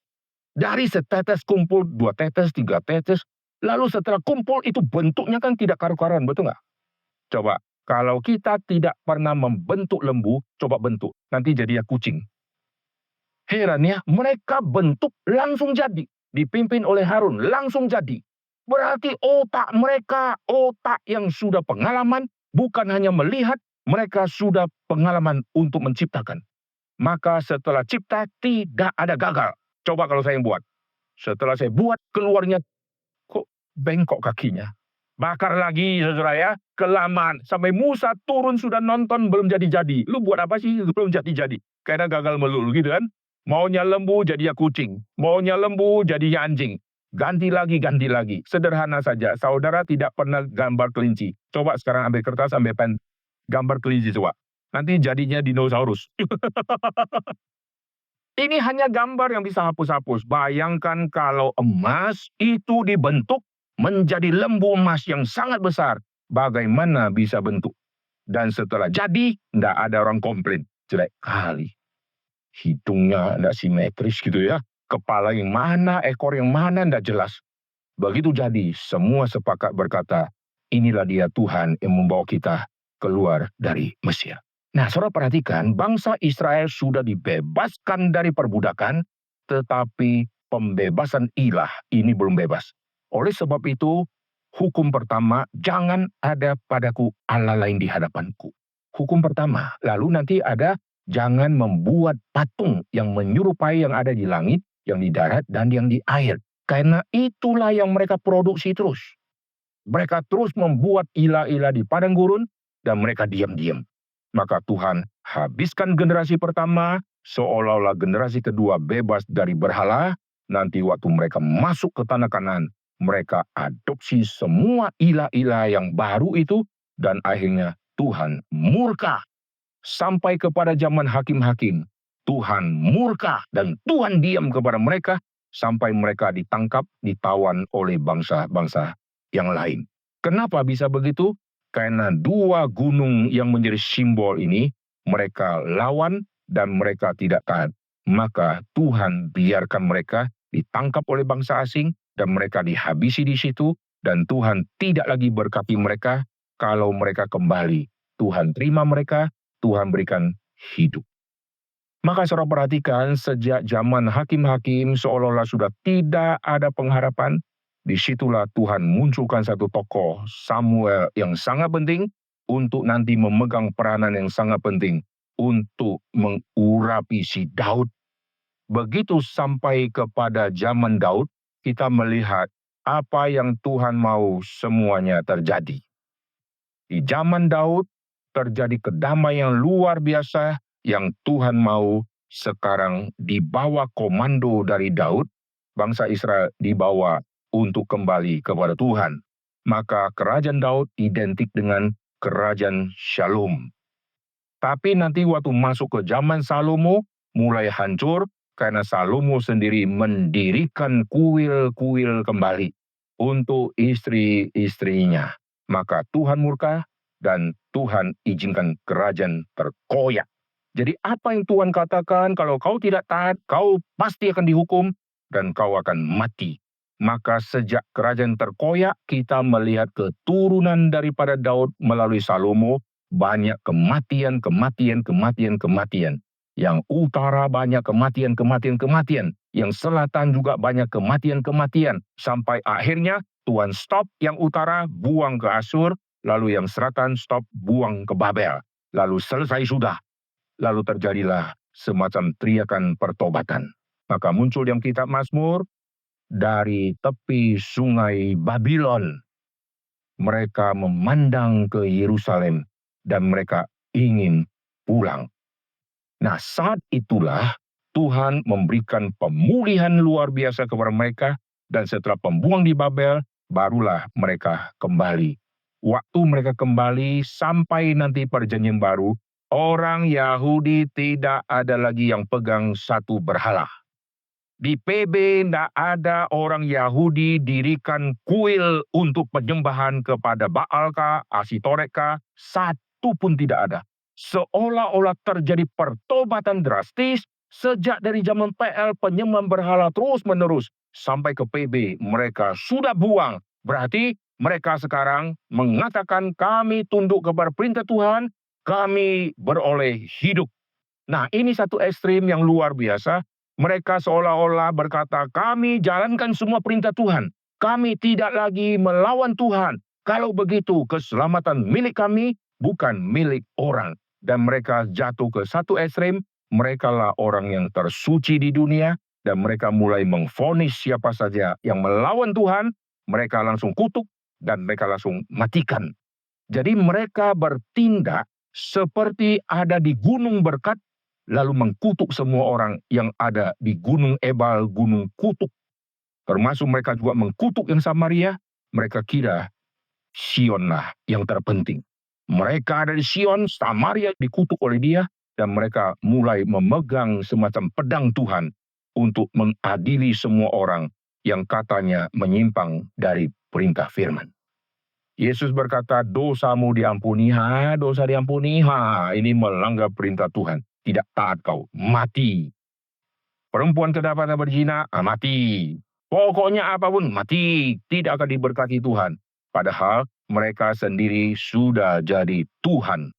Dari setetes kumpul 2 tetes, 3 tetes, lalu setelah kumpul itu bentuknya kan tidak karu-karuan, betul nggak? Coba, kalau kita tidak pernah membentuk lembu, coba bentuk, nanti jadinya kucing. Heran ya, mereka bentuk langsung jadi. Dipimpin oleh Harun, langsung jadi. Berarti otak mereka, otak yang sudah pengalaman, bukan hanya melihat, mereka sudah pengalaman untuk menciptakan. Maka setelah cipta, tidak ada gagal. Coba kalau saya yang buat. Setelah saya buat, keluarnya kok bengkok kakinya. Bakar lagi, saudara ya, kelamaan. Sampai Musa turun sudah nonton, belum jadi-jadi. Lu buat apa sih, belum jadi-jadi. Karena gagal melulu gitu kan. Maunya lembu, jadinya kucing. Maunya lembu, jadinya anjing. Ganti lagi, ganti lagi. Sederhana saja. Saudara tidak pernah gambar kelinci. Coba sekarang ambil kertas, ambil pen. Gambar kelinci coba. Nanti jadinya dinosaurus. Ini hanya gambar yang bisa hapus-hapus. Bayangkan kalau emas itu dibentuk menjadi lembu emas yang sangat besar. Bagaimana bisa bentuk? Dan setelah jadi, tidak ada orang komplain. Jelek kali. Hidungnya tidak simetris gitu ya. Kepala yang mana, ekor yang mana, tidak jelas. Begitu jadi, semua sepakat berkata, inilah dia Tuhan yang membawa kita keluar dari Mesir. Nah, saudara perhatikan, bangsa Israel sudah dibebaskan dari perbudakan, tetapi pembebasan ilah ini belum bebas. Oleh sebab itu, hukum pertama, jangan ada padaku Allah lain di hadapanku. Hukum pertama, lalu nanti ada, jangan membuat patung yang menyerupai yang ada di langit, yang di darat, dan yang di air. Karena itulah yang mereka produksi terus. Mereka terus membuat ilah-ilah di padang gurun, dan mereka diam-diam. Maka Tuhan habiskan generasi pertama, seolah-olah generasi kedua bebas dari berhala. Nanti waktu mereka masuk ke tanah Kanaan, mereka adopsi semua ilah-ilah yang baru itu, dan akhirnya Tuhan murka. Sampai kepada zaman hakim-hakim, Tuhan murka dan Tuhan diam kepada mereka, sampai mereka ditangkap, ditawan oleh bangsa-bangsa yang lain. Kenapa bisa begitu? Karena 2 gunung yang menjadi simbol ini, mereka lawan dan mereka tidak taat. Maka Tuhan biarkan mereka ditangkap oleh bangsa asing dan mereka dihabisi di situ, dan Tuhan tidak lagi berkati mereka. Kalau mereka kembali, Tuhan terima mereka, Tuhan berikan hidup. Maka saudara perhatikan, sejak zaman hakim-hakim seolah-olah sudah tidak ada pengharapan. Disitulah Tuhan munculkan satu tokoh, Samuel, yang sangat penting untuk nanti memegang peranan yang sangat penting untuk mengurapi si Daud. Begitu sampai kepada zaman Daud, kita melihat apa yang Tuhan mau semuanya terjadi. Di zaman Daud terjadi kedamaian luar biasa yang Tuhan mau sekarang di bawah komando dari Daud, bangsa Israel dibawa untuk kembali kepada Tuhan. Maka kerajaan Daud identik dengan kerajaan Shalom. Tapi nanti waktu masuk ke zaman Salomo, mulai hancur karena Salomo sendiri mendirikan kuil-kuil kembali untuk istri-istrinya. Maka Tuhan murka dan Tuhan izinkan kerajaan terkoyak. Jadi apa yang Tuhan katakan, kalau kau tidak taat, kau pasti akan dihukum dan kau akan mati. Maka sejak kerajaan terkoyak, kita melihat keturunan daripada Daud melalui Salomo, banyak kematian. Yang utara banyak kematian. Yang selatan juga banyak kematian. Sampai akhirnya Tuhan stop yang utara, buang ke Asyur, lalu yang selatan stop, buang ke Babel. Lalu selesai sudah. Lalu terjadilah semacam teriakan pertobatan. Maka muncul yang kitab Mazmur, dari tepi sungai Babylon, mereka memandang ke Yerusalem dan mereka ingin pulang. Nah, saat itulah Tuhan memberikan pemulihan luar biasa kepada mereka, dan setelah pembuang di Babel, barulah mereka kembali. Waktu mereka kembali sampai nanti perjanjian baru, orang Yahudi tidak ada lagi yang pegang satu berhala. Di PB tidak ada orang Yahudi dirikan kuil untuk penyembahan kepada Baal kah, Asitoret kah, satu pun tidak ada. Seolah-olah terjadi pertobatan drastis sejak dari zaman PL penyembah berhala terus-menerus sampai ke PB mereka sudah buang. Berarti mereka sekarang mengatakan kami tunduk kepada perintah Tuhan, kami beroleh hidup. Nah, ini satu ekstrim yang luar biasa. Mereka seolah-olah berkata, kami jalankan semua perintah Tuhan. Kami tidak lagi melawan Tuhan. Kalau begitu, keselamatan milik kami bukan milik orang. Dan mereka jatuh ke satu ekstrim. Mereka lah orang yang tersuci di dunia. Dan mereka mulai memvonis siapa saja yang melawan Tuhan. Mereka langsung kutuk dan mereka langsung matikan. Jadi mereka bertindak seperti ada di gunung berkat, lalu mengkutuk semua orang yang ada di gunung Ebal, gunung kutuk. Termasuk mereka juga mengkutuk yang Samaria, mereka kira Sionlah yang terpenting. Mereka ada di Sion, Samaria dikutuk oleh dia, dan mereka mulai memegang semacam pedang Tuhan untuk mengadili semua orang yang katanya menyimpang dari perintah firman. Yesus berkata, dosamu diampuni, dosa diampuni, ini melanggar perintah Tuhan. Tidak taat kau, mati. Perempuan kedapatan berzina, mati. Pokoknya apapun, mati. Tidak akan diberkati Tuhan. Padahal mereka sendiri sudah jadi Tuhan.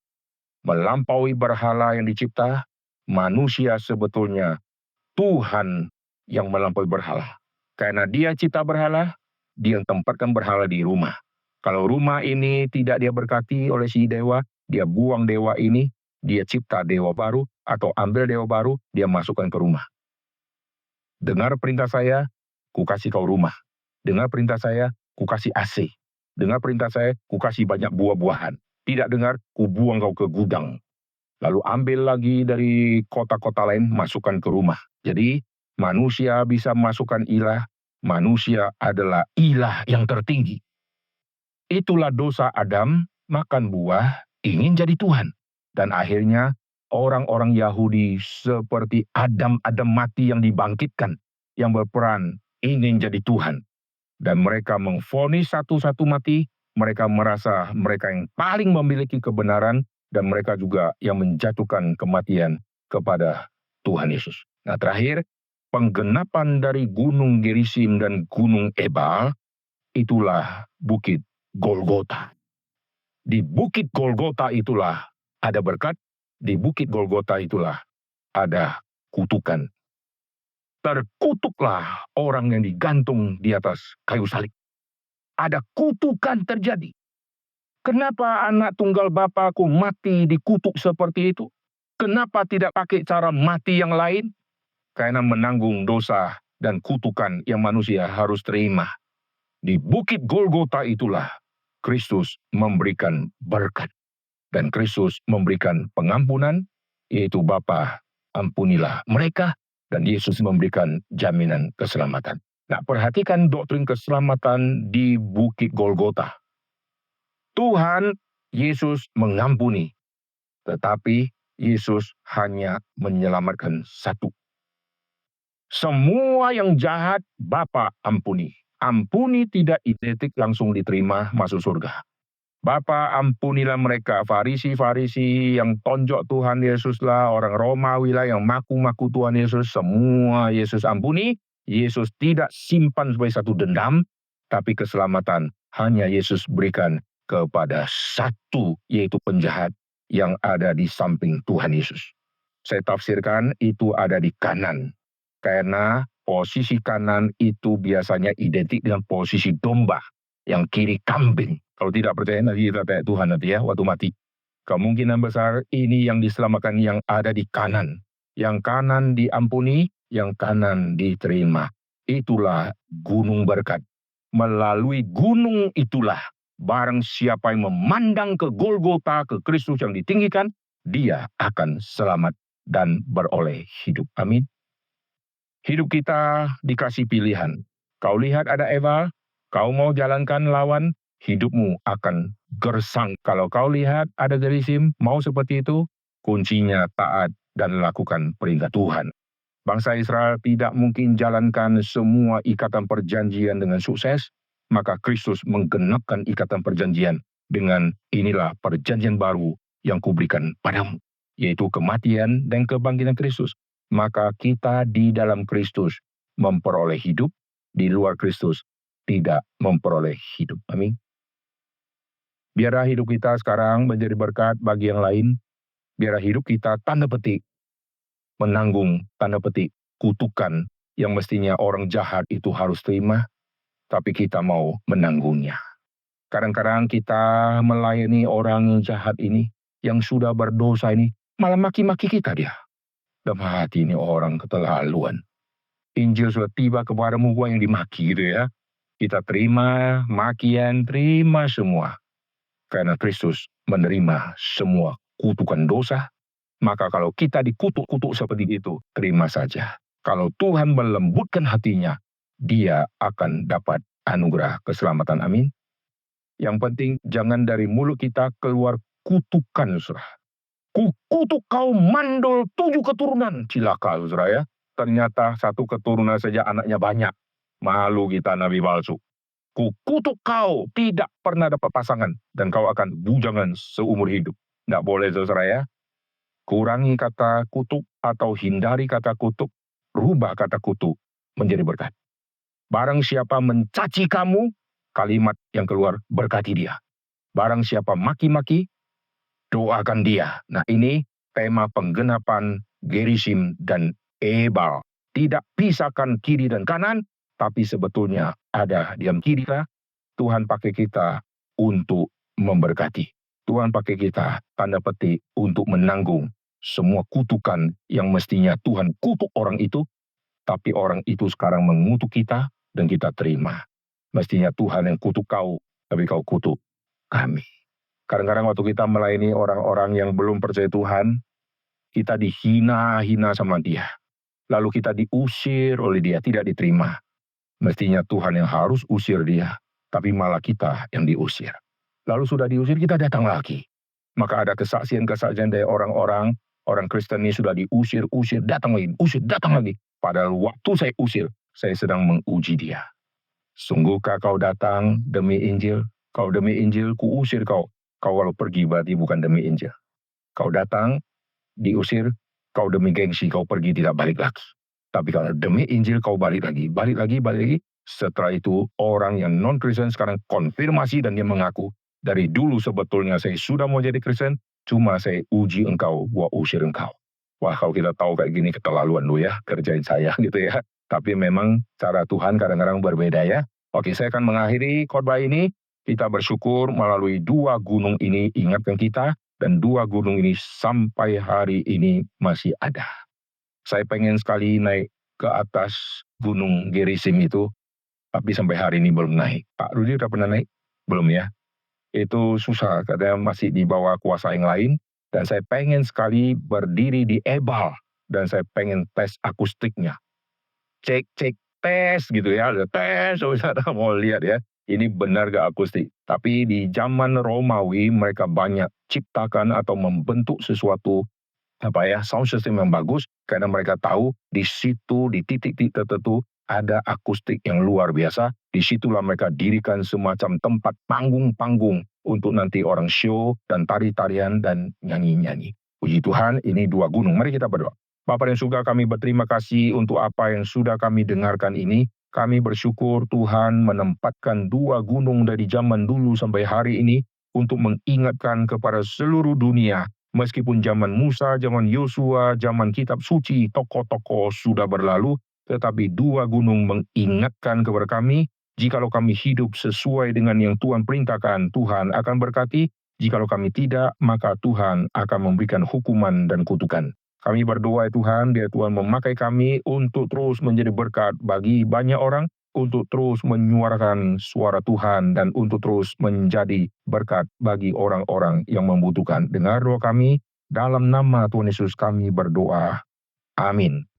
Melampaui berhala yang dicipta, manusia sebetulnya Tuhan yang melampaui berhala. Karena dia cipta berhala, dia tempatkan berhala di rumah. Kalau rumah ini tidak dia berkati oleh si dewa, dia buang dewa ini, dia cipta dewa baru, atau ambil dewa baru, dia masukkan ke rumah. Dengar perintah saya, ku kasih kau rumah. Dengar perintah saya, ku kasih AC. Dengar perintah saya, ku kasih banyak buah-buahan. Tidak dengar, ku buang kau ke gudang. Lalu ambil lagi dari kota-kota lain, masukkan ke rumah. Jadi, manusia bisa masukkan ilah, manusia adalah ilah yang tertinggi. Itulah dosa Adam, makan buah, ingin jadi Tuhan. Dan akhirnya, orang-orang Yahudi seperti Adam mati yang dibangkitkan, yang berperan ingin jadi Tuhan. Dan mereka memvonis satu-satu mati, mereka merasa mereka yang paling memiliki kebenaran, dan mereka juga yang menjatuhkan kematian kepada Tuhan Yesus. Nah, terakhir, penggenapan dari Gunung Gerisim dan Gunung Ebal, itulah Bukit Golgota. Di Bukit Golgota itulah ada berkat, di Bukit Golgota itulah ada kutukan. Terkutuklah orang yang digantung di atas kayu salib. Ada kutukan terjadi. Kenapa anak tunggal Bapakku mati dikutuk seperti itu? Kenapa tidak pakai cara mati yang lain? Karena menanggung dosa dan kutukan yang manusia harus terima. Di Bukit Golgota itulah Kristus memberikan berkat. Dan Kristus memberikan pengampunan, yaitu Bapa, ampunilah mereka, dan Yesus memberikan jaminan keselamatan. Nah, perhatikan doktrin keselamatan di Bukit Golgota. Tuhan Yesus mengampuni, tetapi Yesus hanya menyelamatkan satu. Semua yang jahat Bapa ampuni. Ampuni tidak identik langsung diterima masuk surga. Bapa ampunilah mereka, Farisi-Farisi yang tonjok Tuhan Yesus lah, orang Romawi lah yang maku-maku Tuhan Yesus, semua Yesus ampuni. Yesus tidak simpan sebagai satu dendam, tapi keselamatan hanya Yesus berikan kepada satu, yaitu penjahat yang ada di samping Tuhan Yesus. Saya tafsirkan itu ada di kanan, karena posisi kanan itu biasanya identik dengan posisi domba, yang kiri kambing. Kalau tidak percaya nanti kita tanya Tuhan nanti ya, waktu mati. Kemungkinan besar ini yang diselamatkan yang ada di kanan. Yang kanan diampuni, yang kanan diterima. Itulah gunung berkat. Melalui gunung itulah, barang siapa yang memandang ke Golgota, ke Kristus yang ditinggikan, dia akan selamat dan beroleh hidup. Amin. Hidup kita dikasih pilihan. Kau lihat ada Eva, kau mau jalankan lawan, hidupmu akan gersang. Kalau kau lihat ada Gerisim, mau seperti itu, kuncinya taat dan lakukan perintah Tuhan. Bangsa Israel tidak mungkin jalankan semua ikatan perjanjian dengan sukses, maka Kristus menggenapkan ikatan perjanjian dengan inilah perjanjian baru, yang kuberikan padamu, yaitu kematian dan kebangkitan Kristus. Maka kita di dalam Kristus memperoleh hidup, di luar Kristus tidak memperoleh hidup. Amin. Biarlah hidup kita sekarang menjadi berkat bagi yang lain. Biarlah hidup kita tanda petik menanggung tanda petik kutukan yang mestinya orang jahat itu harus terima, tapi kita mau menanggungnya. Kadang-kadang kita melayani orang jahat ini, yang sudah berdosa ini, malah maki-maki kita dia. Dalam hati ini orang keterlaluan. Injil sudah tiba kepadamu, gua yang dimaki gitu ya. Kita terima makian, terima semua. Karena Kristus menerima semua kutukan dosa, maka kalau kita dikutuk-kutuk seperti itu, terima saja. Kalau Tuhan melembutkan hatinya, dia akan dapat anugerah keselamatan. Amin. Yang penting jangan dari mulut kita keluar kutukan, saudara. Kukutuk kau mandul 7 keturunan. Cilaka, saudara ya. Ternyata 1 keturunan saja anaknya banyak. Malu kita nabi palsu. Kukutuk kau tidak pernah dapat pasangan, dan kau akan bujangan seumur hidup. Tidak boleh, saudara ya. Kurangi kata kutuk atau hindari kata kutuk, rubah kata kutuk menjadi berkat. Barang siapa mencaci kamu, kalimat yang keluar berkati dia. Barang siapa maki-maki, doakan dia. Nah, ini tema penggenapan Gerisim dan Ebal. Tidak pisahkan kiri dan kanan, tapi sebetulnya ada diam kiri kita. Tuhan pakai kita untuk memberkati. Tuhan pakai kita, tanda petik, untuk menanggung semua kutukan yang mestinya Tuhan kutuk orang itu, tapi orang itu sekarang mengutuk kita dan kita terima. Mestinya Tuhan yang kutuk kau, tapi kau kutuk kami. Kadang-kadang waktu kita melayani orang-orang yang belum percaya Tuhan, kita dihina-hina sama dia. Lalu kita diusir oleh dia, tidak diterima. Mestinya Tuhan yang harus usir dia, tapi malah kita yang diusir. Lalu sudah diusir, kita datang lagi. Maka ada kesaksian-kesaksian dari orang Kristen ini sudah diusir, datang lagi, datang lagi. Padahal waktu saya usir, saya sedang menguji dia. Sungguhkah kau datang demi Injil? Kau demi Injil, kuusir kau. Kau kalau pergi berarti bukan demi Injil. Kau datang, diusir, kau demi gengsi, kau pergi tidak balik lagi. Tapi kalau demi Injil, kau balik lagi. Setelah itu, orang yang non-Kristen sekarang konfirmasi dan dia mengaku, dari dulu sebetulnya saya sudah mau jadi Kristen, cuma saya uji engkau, gua usir engkau. Wah, kalau kita tahu kayak gini keterlaluan lu ya, kerjain saya gitu ya. Tapi memang cara Tuhan kadang-kadang berbeda ya. Oke, saya akan mengakhiri khotbah ini. Kita bersyukur melalui 2 gunung ini ingatkan kita, dan 2 gunung ini sampai hari ini masih ada. Saya pengen sekali naik ke atas gunung Gerisim itu, tapi sampai hari ini belum naik. Pak Rudi udah pernah naik? Belum ya? Itu susah, katanya masih di bawah kuasa yang lain. Dan saya pengen sekali berdiri di Ebal, dan saya pengen tes akustiknya. Cek, tes gitu ya. Tes, saudara mau lihat ya. Ini benar gak akustik. Tapi di zaman Romawi, mereka banyak ciptakan atau membentuk sesuatu sound system yang bagus, karena mereka tahu di situ, di titik-titik tertentu, ada akustik yang luar biasa. Disitulah mereka dirikan semacam tempat panggung-panggung untuk nanti orang show dan tari-tarian dan nyanyi-nyanyi. Puji Tuhan, ini 2 gunung. Mari kita berdoa. Bapa yang surga, kami berterima kasih untuk apa yang sudah kami dengarkan ini. Kami bersyukur Tuhan menempatkan 2 gunung dari zaman dulu sampai hari ini untuk mengingatkan kepada seluruh dunia. Meskipun zaman Musa, zaman Yosua, zaman kitab suci, tokoh-tokoh sudah berlalu, tetapi 2 gunung mengingatkan kepada kami, jikalau kami hidup sesuai dengan yang Tuhan perintahkan, Tuhan akan berkati. Jikalau kami tidak, maka Tuhan akan memberikan hukuman dan kutukan. Kami berdoa Tuhan, biar Tuhan memakai kami untuk terus menjadi berkat bagi banyak orang, untuk terus menyuarakan suara Tuhan, dan untuk terus menjadi berkat bagi orang-orang yang membutuhkan. Dengar doa kami, dalam nama Tuhan Yesus kami berdoa. Amin.